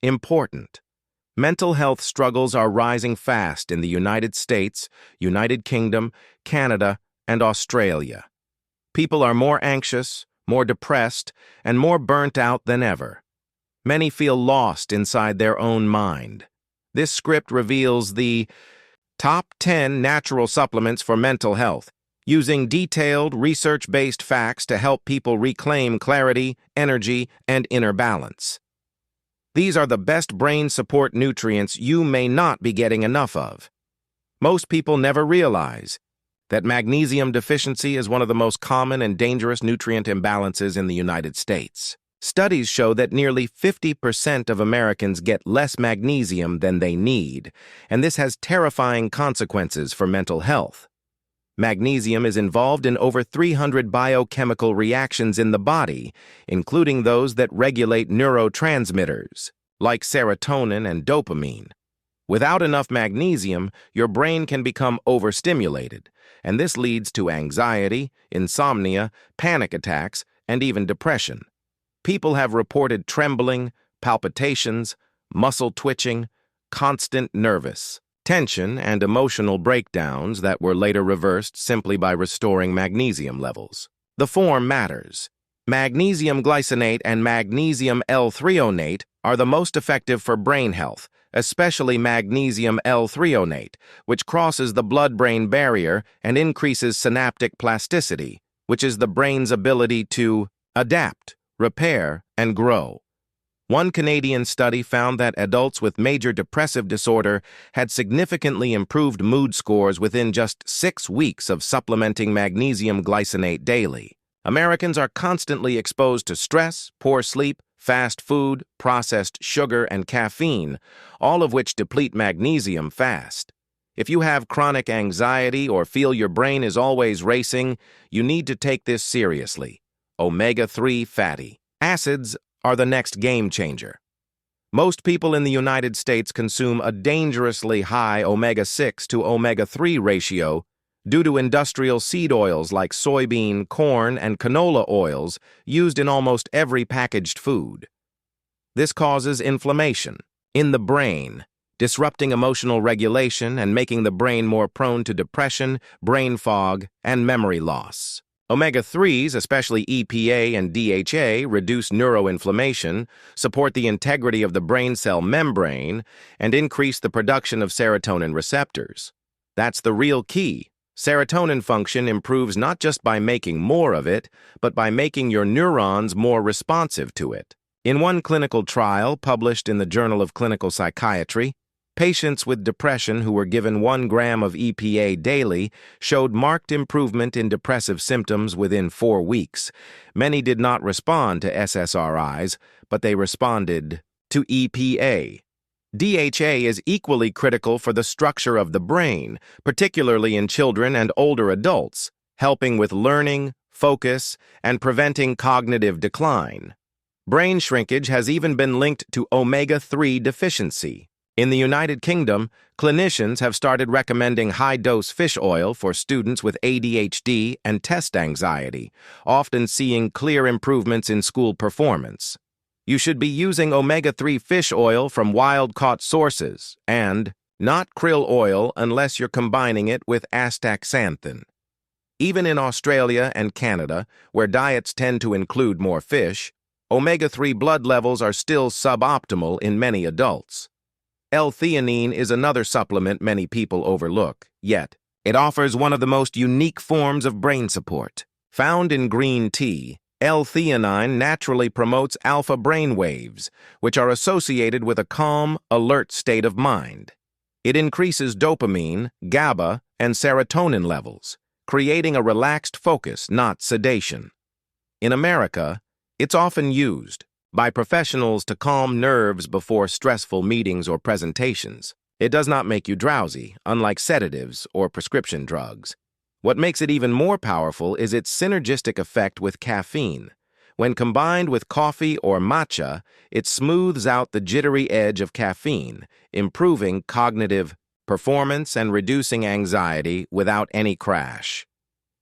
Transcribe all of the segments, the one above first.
Important. Mental health struggles are rising fast in the United States, United Kingdom, Canada, and Australia. People are more anxious, more depressed, and more burnt out than ever. Many feel lost inside their own mind. This script reveals the top 10 natural supplements for mental health, using detailed, research-based facts to help people reclaim clarity, energy, and inner balance. These are the best brain support nutrients you may not be getting enough of. Most people never realize that magnesium deficiency is one of the most common and dangerous nutrient imbalances in the United States. Studies show that nearly 50% of Americans get less magnesium than they need, and this has terrifying consequences for mental health. Magnesium is involved in over 300 biochemical reactions in the body, including those that regulate neurotransmitters, like serotonin and dopamine. Without enough magnesium, your brain can become overstimulated, and this leads to anxiety, insomnia, panic attacks, and even depression. People have reported trembling, palpitations, muscle twitching, constant nervous tension, and emotional breakdowns that were later reversed simply by restoring magnesium levels. The form matters. Magnesium glycinate and magnesium L-theanine are the most effective for brain health, especially magnesium L-theanine, which crosses the blood-brain barrier and increases synaptic plasticity, which is the brain's ability to adapt, repair, and grow. One Canadian study found that adults with major depressive disorder had significantly improved mood scores within just 6 weeks of supplementing magnesium glycinate daily. Americans are constantly exposed to stress, poor sleep, fast food, processed sugar, and caffeine, all of which deplete magnesium fast. If you have chronic anxiety or feel your brain is always racing, you need to take this seriously. Omega-3 fatty acids are the next game changer. Most people in the United States consume a dangerously high omega-6 to omega-3 ratio due to industrial seed oils like soybean, corn, and canola oils used in almost every packaged food. This causes inflammation in the brain, disrupting emotional regulation and making the brain more prone to depression, brain fog, and memory loss. Omega-3s, especially EPA and DHA, reduce neuroinflammation, support the integrity of the brain cell membrane, and increase the production of serotonin receptors. That's the real key. Serotonin function improves not just by making more of it, but by making your neurons more responsive to it. In one clinical trial published in the Journal of Clinical Psychiatry, patients with depression who were given 1 gram of EPA daily showed marked improvement in depressive symptoms within 4 weeks. Many did not respond to SSRIs, but they responded to EPA. DHA is equally critical for the structure of the brain, particularly in children and older adults, helping with learning, focus, and preventing cognitive decline. Brain shrinkage has even been linked to omega-3 deficiency. In the United Kingdom, clinicians have started recommending high-dose fish oil for students with ADHD and test anxiety, often seeing clear improvements in school performance. You should be using omega-3 fish oil from wild-caught sources and not krill oil unless you're combining it with astaxanthin. Even in Australia and Canada, where diets tend to include more fish, omega-3 blood levels are still suboptimal in many adults. L-theanine is another supplement many people overlook, yet it offers one of the most unique forms of brain support. Found in green tea, L-theanine naturally promotes alpha brain waves, which are associated with a calm, alert state of mind. It increases dopamine, GABA, and serotonin levels, creating a relaxed focus, not sedation. In America, it's often used by professionals to calm nerves before stressful meetings or presentations. It does not make you drowsy, unlike sedatives or prescription drugs. What makes it even more powerful is its synergistic effect with caffeine. When combined with coffee or matcha, it smooths out the jittery edge of caffeine, improving cognitive performance and reducing anxiety without any crash.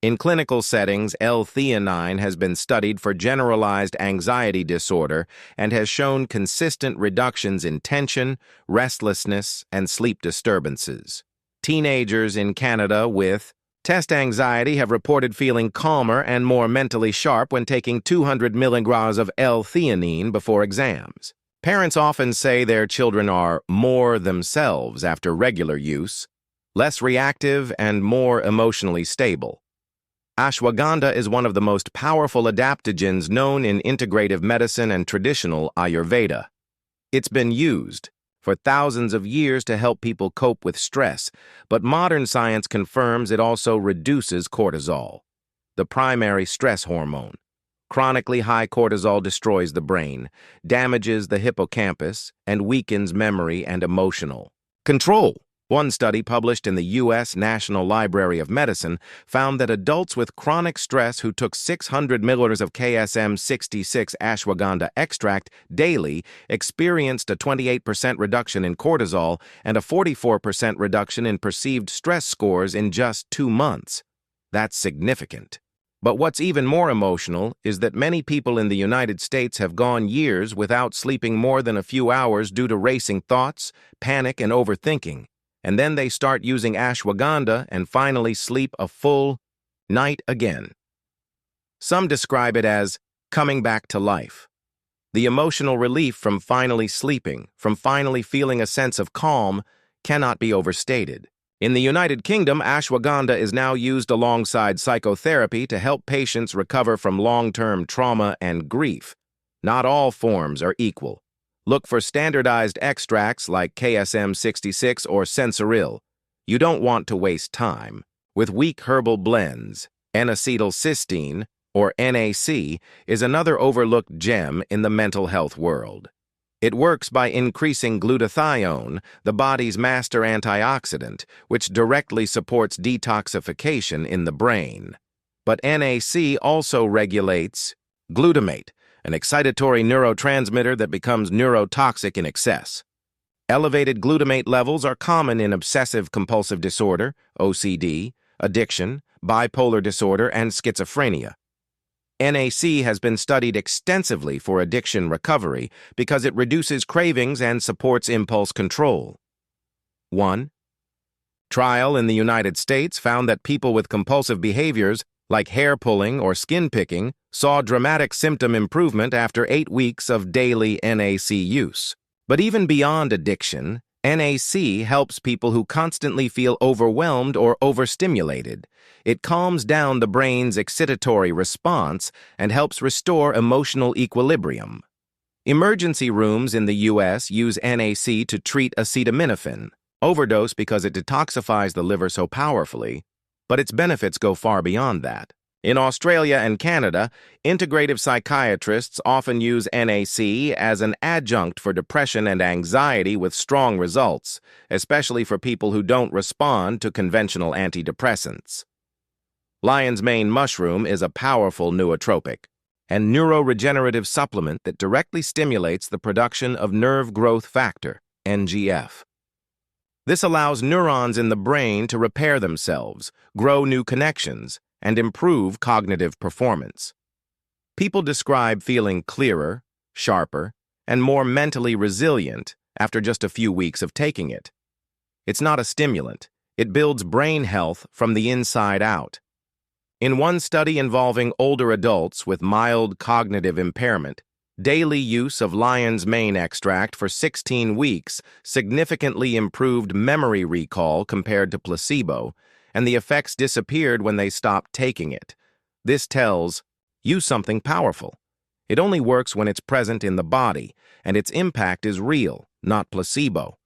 In clinical settings, L-theanine has been studied for generalized anxiety disorder and has shown consistent reductions in tension, restlessness, and sleep disturbances. Teenagers in Canada with test anxiety have reported feeling calmer and more mentally sharp when taking 200 milligrams of L-theanine before exams. Parents often say their children are more themselves after regular use, less reactive and more emotionally stable. Ashwagandha is one of the most powerful adaptogens known in integrative medicine and traditional Ayurveda. It's been used for thousands of years to help people cope with stress, but modern science confirms it also reduces cortisol, the primary stress hormone. Chronically high cortisol destroys the brain, damages the hippocampus, and weakens memory and emotional control. One study published in the U.S. National Library of Medicine found that adults with chronic stress who took 600 milliliters of KSM-66 ashwagandha extract daily experienced a 28% reduction in cortisol and a 44% reduction in perceived stress scores in just 2 months. That's significant. But what's even more emotional is that many people in the United States have gone years without sleeping more than a few hours due to racing thoughts, panic, and overthinking. And then they start using ashwagandha and finally sleep a full night again. Some describe it as coming back to life. The emotional relief from finally sleeping, from finally feeling a sense of calm, cannot be overstated. In the United Kingdom, ashwagandha is now used alongside psychotherapy to help patients recover from long-term trauma and grief. Not all forms are equal. Look for standardized extracts like KSM-66 or Sensoril. You don't want to waste time. With weak herbal blends, N-acetylcysteine, or NAC, is another overlooked gem in the mental health world. It works by increasing glutathione, the body's master antioxidant, which directly supports detoxification in the brain. But NAC also regulates glutamate, an excitatory neurotransmitter that becomes neurotoxic in excess. Elevated glutamate levels are common in obsessive-compulsive disorder, OCD, addiction, bipolar disorder, and schizophrenia. NAC has been studied extensively for addiction recovery because it reduces cravings and supports impulse control. 1. Trial in the United States found that people with compulsive behaviors like hair pulling or skin picking, saw dramatic symptom improvement after 8 weeks of daily NAC use. But even beyond addiction, NAC helps people who constantly feel overwhelmed or overstimulated. It calms down the brain's excitatory response and helps restore emotional equilibrium. Emergency rooms in the U.S. use NAC to treat acetaminophen, overdose because it detoxifies the liver so powerfully, but its benefits go far beyond that. In Australia and Canada, integrative psychiatrists often use NAC as an adjunct for depression and anxiety with strong results, especially for people who don't respond to conventional antidepressants. Lion's mane mushroom is a powerful nootropic and neuroregenerative supplement that directly stimulates the production of nerve growth factor, NGF. This allows neurons in the brain to repair themselves, grow new connections, and improve cognitive performance. People describe feeling clearer, sharper, and more mentally resilient after just a few weeks of taking it. It's not a stimulant. It builds brain health from the inside out. In one study involving older adults with mild cognitive impairment, daily use of lion's mane extract for 16 weeks significantly improved memory recall compared to placebo, and the effects disappeared when they stopped taking it. This tells you something powerful. It only works when it's present in the body, and its impact is real, not placebo.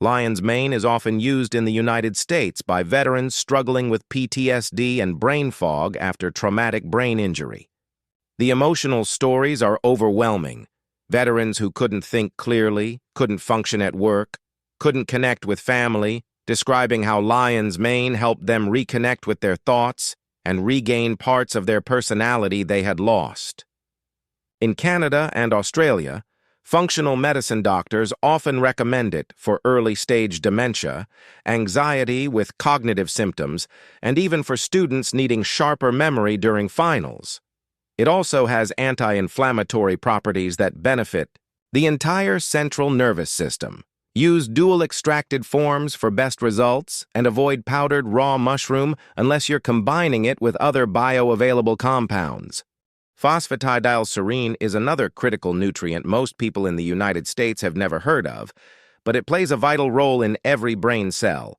Lion's mane is often used in the United States by veterans struggling with PTSD and brain fog after traumatic brain injury. The emotional stories are overwhelming. Veterans who couldn't think clearly, couldn't function at work, couldn't connect with family, describing how lion's mane helped them reconnect with their thoughts and regain parts of their personality they had lost. In Canada and Australia, Functional medicine doctors often recommend it for early-stage dementia, anxiety with cognitive symptoms, and even for students needing sharper memory during finals. It also has anti-inflammatory properties that benefit the entire central nervous system. Use dual-extracted forms for best results and avoid powdered raw mushroom unless you're combining it with other bioavailable compounds. Phosphatidylserine is another critical nutrient most people in the United States have never heard of, but it plays a vital role in every brain cell.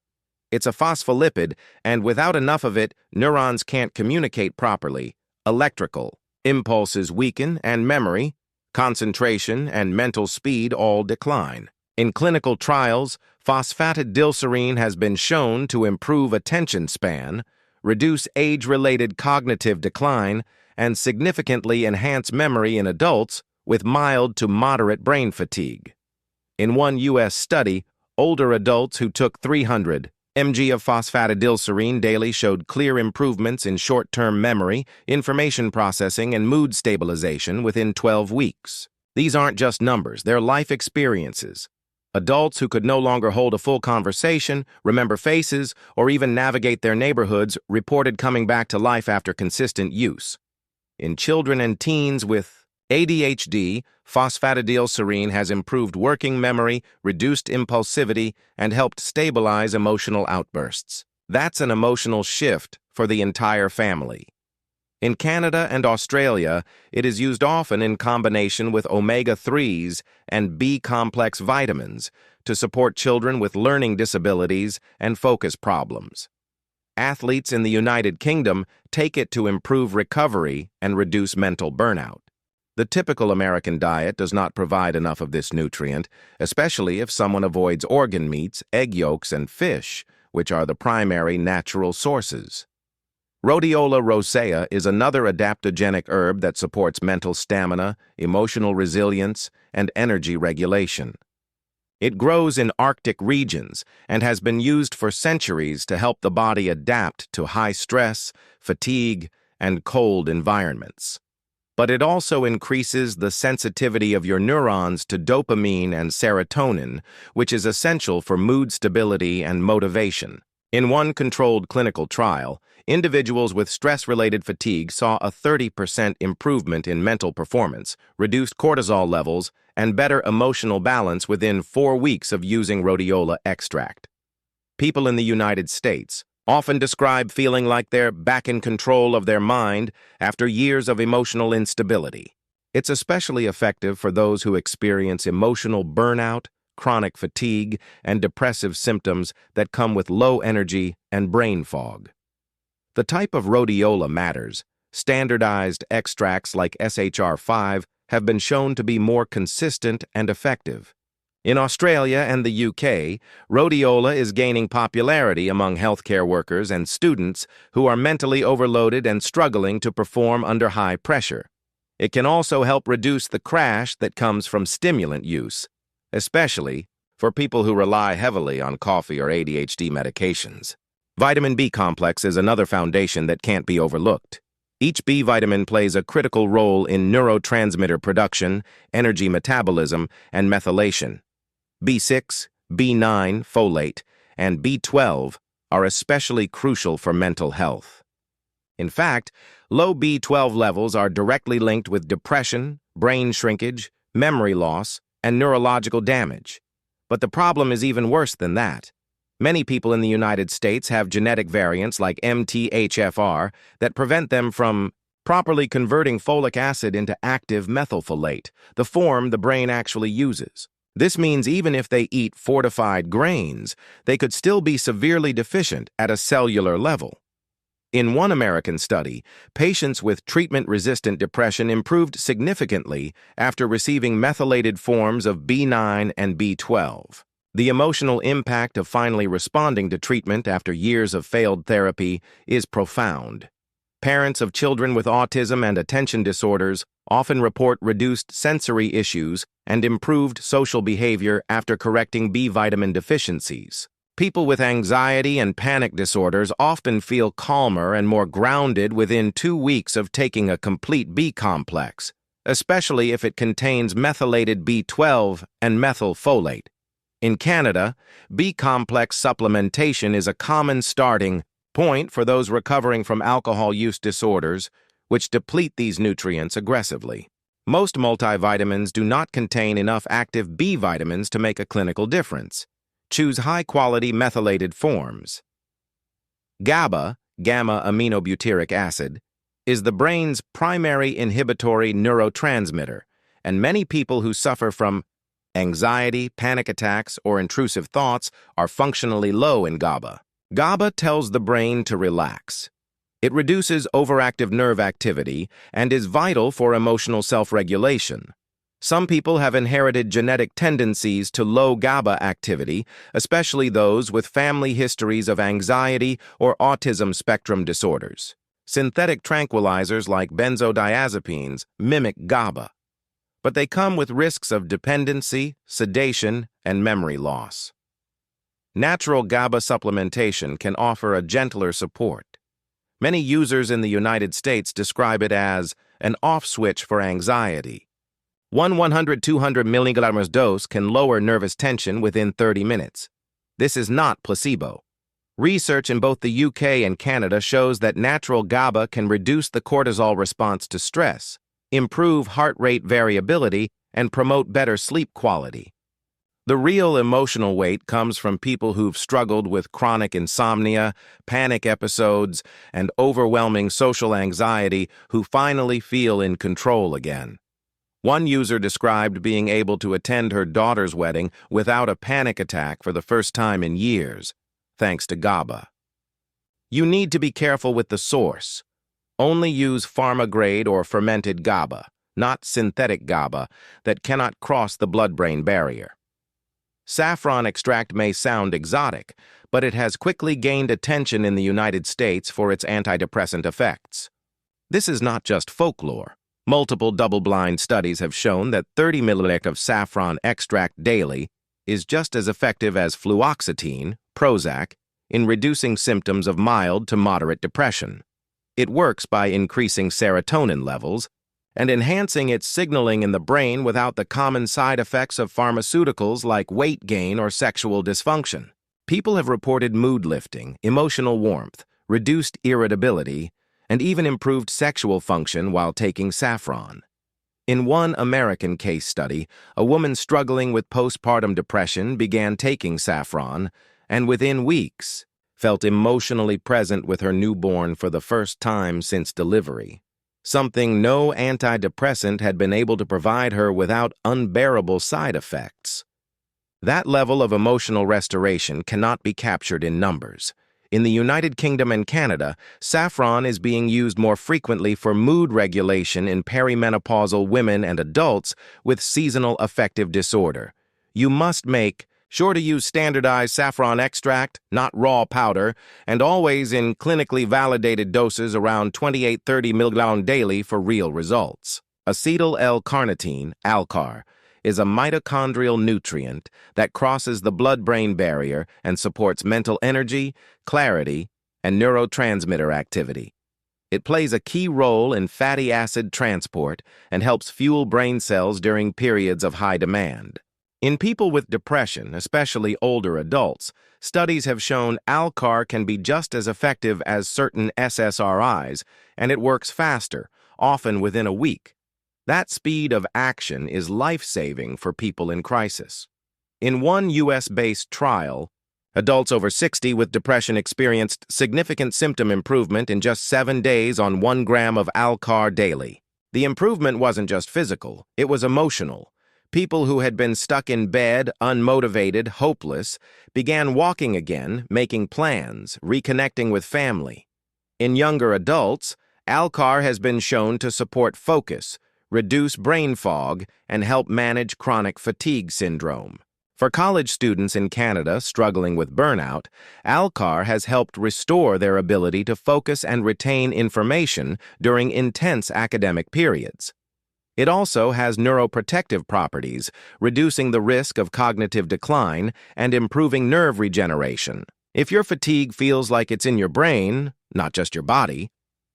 It's a phospholipid, and without enough of it, neurons can't communicate properly. Electrical impulses weaken, and memory, concentration, and mental speed all decline. In clinical trials, phosphatidylserine has been shown to improve attention span, reduce age-related cognitive decline, and significantly enhance memory in adults with mild to moderate brain fatigue. In one U.S. study, older adults who took 300 mg of phosphatidylserine daily showed clear improvements in short-term memory, information processing, and mood stabilization within 12 weeks. These aren't just numbers, they're life experiences. Adults who could no longer hold a full conversation, remember faces, or even navigate their neighborhoods reported coming back to life after consistent use. In children and teens with ADHD, phosphatidylserine has improved working memory, reduced impulsivity, and helped stabilize emotional outbursts. That's an emotional shift for the entire family. In Canada and Australia, it is used often in combination with omega-3s and B-complex vitamins to support children with learning disabilities and focus problems. Athletes in the United Kingdom take it to improve recovery and reduce mental burnout. The typical American diet does not provide enough of this nutrient, especially if someone avoids organ meats, egg yolks, and fish, which are the primary natural sources. Rhodiola rosea is another adaptogenic herb that supports mental stamina, emotional resilience, and energy regulation. It grows in Arctic regions and has been used for centuries to help the body adapt to high stress, fatigue, and cold environments. But it also increases the sensitivity of your neurons to dopamine and serotonin, which is essential for mood stability and motivation. In one controlled clinical trial, individuals with stress-related fatigue saw a 30% improvement in mental performance, reduced cortisol levels, and better emotional balance within 4 weeks of using rhodiola extract. People in the United States often describe feeling like they're back in control of their mind after years of emotional instability. It's especially effective for those who experience emotional burnout, chronic fatigue, and depressive symptoms that come with low energy and brain fog. The type of rhodiola matters. Standardized extracts like SHR5 have been shown to be more consistent and effective. In Australia and the UK, rhodiola is gaining popularity among healthcare workers and students who are mentally overloaded and struggling to perform under high pressure. It can also help reduce the crash that comes from stimulant use, especially for people who rely heavily on coffee or ADHD medications. Vitamin B complex is another foundation that can't be overlooked. Each B vitamin plays a critical role in neurotransmitter production, energy metabolism, and methylation. B6, B9, folate, and B12 are especially crucial for mental health. In fact, low B12 levels are directly linked with depression, brain shrinkage, memory loss, and neurological damage. But the problem is even worse than that. Many people in the United States have genetic variants like MTHFR that prevent them from properly converting folic acid into active methylfolate, the form the brain actually uses. This means even if they eat fortified grains, they could still be severely deficient at a cellular level. In one American study, patients with treatment-resistant depression improved significantly after receiving methylated forms of B9 and B12. The emotional impact of finally responding to treatment after years of failed therapy is profound. Parents of children with autism and attention disorders often report reduced sensory issues and improved social behavior after correcting B vitamin deficiencies. People with anxiety and panic disorders often feel calmer and more grounded within 2 weeks of taking a complete B complex, especially if it contains methylated B12 and methylfolate. In Canada, B-complex supplementation is a common starting point for those recovering from alcohol use disorders, which deplete these nutrients aggressively. Most multivitamins do not contain enough active B vitamins to make a clinical difference. Choose high-quality methylated forms. GABA, gamma-aminobutyric acid, is the brain's primary inhibitory neurotransmitter, and many people who suffer from anxiety, panic attacks, or intrusive thoughts are functionally low in GABA. GABA tells the brain to relax. It reduces overactive nerve activity and is vital for emotional self-regulation. Some people have inherited genetic tendencies to low GABA activity, especially those with family histories of anxiety or autism spectrum disorders. Synthetic tranquilizers like benzodiazepines mimic GABA, but they come with risks of dependency, sedation, and memory loss. Natural GABA supplementation can offer a gentler support. Many users in the United States describe it as an off switch for anxiety. One 100-200 mg dose can lower nervous tension within 30 minutes. This is not placebo. Research in both the UK and Canada shows that natural GABA can reduce the cortisol response to stress, improve heart rate variability, and promote better sleep quality. The real emotional weight comes from people who've struggled with chronic insomnia, panic episodes, and overwhelming social anxiety who finally feel in control again. One user described being able to attend her daughter's wedding without a panic attack for the first time in years, thanks to GABA. You need to be careful with the source. Only use pharma-grade or fermented GABA, not synthetic GABA, that cannot cross the blood-brain barrier. Saffron extract may sound exotic, but it has quickly gained attention in the United States for its antidepressant effects. This is not just folklore. Multiple double-blind studies have shown that 30 milliliters of saffron extract daily is just as effective as fluoxetine, Prozac, in reducing symptoms of mild to moderate depression. It works by increasing serotonin levels and enhancing its signaling in the brain without the common side effects of pharmaceuticals like weight gain or sexual dysfunction. People have reported mood lifting, emotional warmth, reduced irritability, and even improved sexual function while taking saffron. In one American case study, a woman struggling with postpartum depression began taking saffron, and within weeks, felt emotionally present with her newborn for the first time since delivery. Something no antidepressant had been able to provide her without unbearable side effects. That level of emotional restoration cannot be captured in numbers. In the United Kingdom and Canada, saffron is being used more frequently for mood regulation in perimenopausal women and adults with seasonal affective disorder. You must make sure to use standardized saffron extract, not raw powder, and always in clinically validated doses around 28-30 mg daily for real results. Acetyl L-carnitine, ALCAR, is a mitochondrial nutrient that crosses the blood-brain barrier and supports mental energy, clarity, and neurotransmitter activity. It plays a key role in fatty acid transport and helps fuel brain cells during periods of high demand. In people with depression, especially older adults, studies have shown ALCAR can be just as effective as certain SSRIs, and it works faster, often within a week. That speed of action is life-saving for people in crisis. In one U.S.-based trial, adults over 60 with depression experienced significant symptom improvement in just 7 days on 1 gram of ALCAR daily. The improvement wasn't just physical, it was emotional. People who had been stuck in bed, unmotivated, hopeless, began walking again, making plans, reconnecting with family. In younger adults, ALCAR has been shown to support focus, reduce brain fog, and help manage chronic fatigue syndrome. For college students in Canada struggling with burnout, ALCAR has helped restore their ability to focus and retain information during intense academic periods. It also has neuroprotective properties, reducing the risk of cognitive decline and improving nerve regeneration. If your fatigue feels like it's in your brain, not just your body,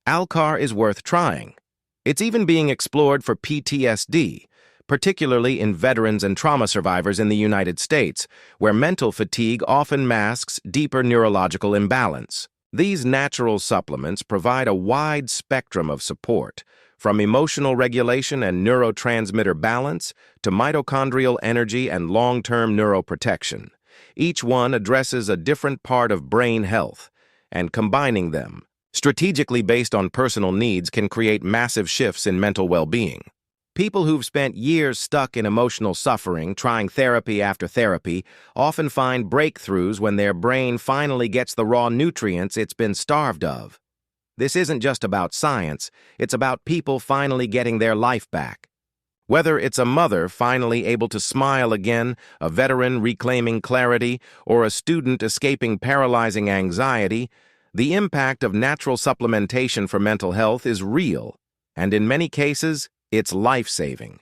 ALCAR is worth trying. It's even being explored for PTSD, particularly in veterans and trauma survivors in the United States, where mental fatigue often masks deeper neurological imbalance. These natural supplements provide a wide spectrum of support, from emotional regulation and neurotransmitter balance to mitochondrial energy and long-term neuroprotection. Each one addresses a different part of brain health, and combining them, strategically based on personal needs, can create massive shifts in mental well-being. People who've spent years stuck in emotional suffering, trying therapy after therapy, often find breakthroughs when their brain finally gets the raw nutrients it's been starved of. This isn't just about science, it's about people finally getting their life back. Whether it's a mother finally able to smile again, a veteran reclaiming clarity, or a student escaping paralyzing anxiety, the impact of natural supplementation for mental health is real, and in many cases, it's life-saving.